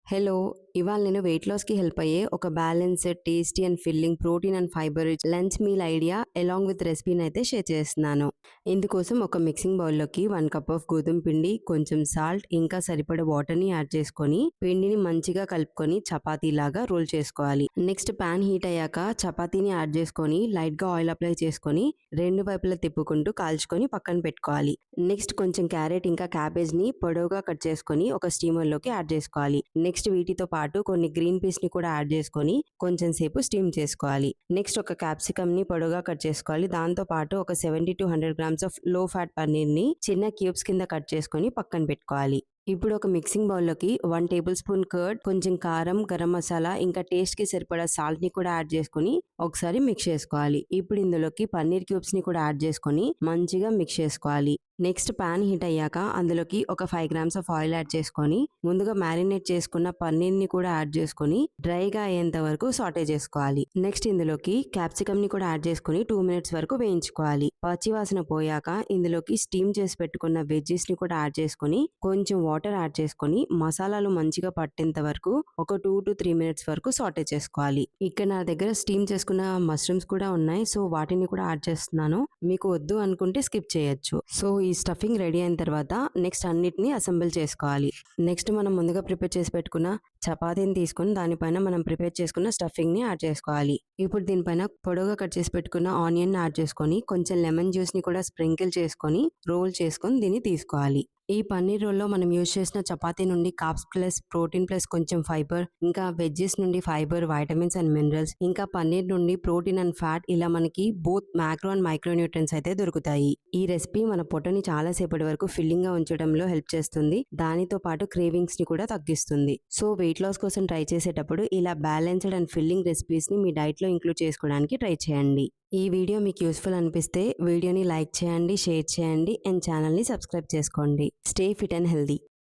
Hello! ఇవాళ నేను wait లాస్‌కి హెల్ప్ అయ్యే ఒక balanced, tasty and filling protein and fibre rich lunch meal idea along with రెసిపీనైతే షేర్ చేస్తున్నాను. ఇందుకోసం ఒక మిక్సింగ్ బౌల్‌లోకి 1 కప్ ఆఫ్ గోధుమ పిండి, కొంచెం సాల్ట్, ఇంకా సరిపడా వాటర్‌ని యాడ్ చేసుకొని పిండిని మంచిగా కలుపుకొని చపాతీలాగా రోల్ చేసుకోవాలి. నెక్స్ట్ పాన్ హీట్ అయ్యాక చపాతీని యాడ్ చేసుకొని లైట్‌గా ఆయిల్ అప్లై చేసుకొని 2 వైపులా తిప్పుకుంటూ కాల్చుకొని పక్కన పెట్టుకోవాలి. నెక్స్ట్ కొంచెం క్యారెట్ ఇంకా క్యాబేజ్‌ని పొడవుగా కట్ చేసుకొని ఒక స్టీమర్‌లోకి యాడ్ చేసుకోవాలి. నెక్స్ట్ వీటితో పాటు కొన్ని గ్రీన్ పీస్‌ని కూడా యాడ్ చేసుకొని కొంచెం సేపు స్టీమ్ చేసుకోవాలి. నెక్స్ట్ ఒక క్యాప్సికమ్‌ని పొడవుగా కట్ చేసుకోవాలి. దాంతో పాటు ఒక 70-100 గ్రామ్స్ ఆఫ్ లో ఫ్యాట్ పన్నీర్‌ని చిన్న క్యూబ్స్ కింద కట్ చేసుకొని పక్కన పెట్టుకోవాలి. ఇప్పుడు ఒక మిక్సింగ్ బౌల్‌లోకి 1 టేబుల్ స్పూన్ కర్డ్, కొంచెం కారం, గరం మసాలా, ఇంకా టేస్ట్‌కి సరిపడా సాల్ట్‌ని కూడా యాడ్ చేసుకొని ఒకసారి మిక్స్ చేసుకోవాలి. ఇప్పుడు ఇందులోకి పన్నీర్ క్యూబ్స్‌ని కూడా యాడ్ చేసుకొని మంచిగా మిక్స్ చేసుకోవాలి. నెక్స్ట్ పాన్ హీట్ అయ్యాక అందులోకి ఒక 5 గ్రామ్స్ ఆఫ్ ఆయిల్ యాడ్ చేసుకొని ముందుగా మ్యారినేట్ చేసుకున్న పన్నీర్‌ని కూడా యాడ్ చేసుకొని డ్రైగా అయ్యేంత వరకు సాటే చేసుకోవాలి. నెక్స్ట్ ఇందులోకి క్యాప్సికమ్‌ని కూడా యాడ్ చేసుకొని 2 మినిట్స్ వరకు వేయించుకోవాలి. పచ్చి వాసన పోయాక ఇందులోకి స్టీమ్ చేసి పెట్టుకున్న వెజ్జీస్‌ని కూడా యాడ్ చేసుకొని కొంచెం వాటర్ యాడ్ చేసుకొని మసాలాలు మంచిగా పట్టేంత వరకు ఒక 2-3 మినిట్స్ వరకు సాటే చేసుకోవాలి. ఇక్కడ నా దగ్గర స్టీమ్ చేసుకున్న మష్రూమ్స్ కూడా ఉన్నాయి. సో వాటిని కూడా యాడ్ చేస్తున్నాను. మీకు వద్దు అనుకుంటే స్కిప్ చేయొచ్చు. సో ఈ స్టఫింగ్ రెడీ అయిన తర్వాత నెక్స్ట్ అన్నిటిని అసెంబుల్ చేసుకోవాలి. నెక్స్ట్ మనం ముందుగా ప్రిపేర్ చేసి పెట్టుకున్న చపాతీని తీసుకొని దానిపైన మనం ప్రిపేర్ చేసుకున్న స్టఫింగ్‌ని యాడ్ చేసుకోవాలి. ఇప్పుడు దీనిపైన పొడవుగా కట్ చేసి పెట్టుకున్న ఆనియన్ యాడ్ చేసుకొని కొంచెం లెమన్ జ్యూస్‌ని కూడా స్ప్రింకిల్ చేసుకొని రోల్ చేసుకొని దీన్ని తీసుకోవాలి. ఈ పన్నీర్ రోల్లో మనం యూజ్ చేసిన చపాతీ నుండి కార్బ్స్ ప్లస్ ప్రోటీన్ ప్లస్ కొంచెం ఫైబర్, ఇంకా వెజ్జెస్ నుండి ఫైబర్, వైటమిన్స్ అండ్ మినరల్స్, ఇంకా పన్నీర్ నుండి ప్రోటీన్ అండ్ ఫ్యాట్, ఇలా మనకి both macro and micro nutrients అయితే దొరుకుతాయి. ఈ రెసిపీ మన పొట్టని చాలా సేపటి వరకు ఫిల్లింగ్ గా ఉంచడంలో హెల్ప్ చేస్తుంది. దానితో పాటు క్రేవింగ్స్ ని కూడా తగ్గిస్తుంది. సో వెయిట్ లాస్ కోసం ట్రై చేసేటప్పుడు ఇలా బ్యాలెన్స్డ్ అండ్ ఫిల్లింగ్ రెసిపీస్ ని మీ డైట్ లో ఇంక్లూడ్ చేసుకోవడానికి ట్రై చేయండి. ఈ వీడియో మీకు యూస్ఫుల్ అనిపిస్తే వీడియోని లైక్ చేయండి, షేర్ చేయండి అండ్ ఛానల్ని సబ్స్క్రైబ్ చేసుకోండి. Stay fit and healthy.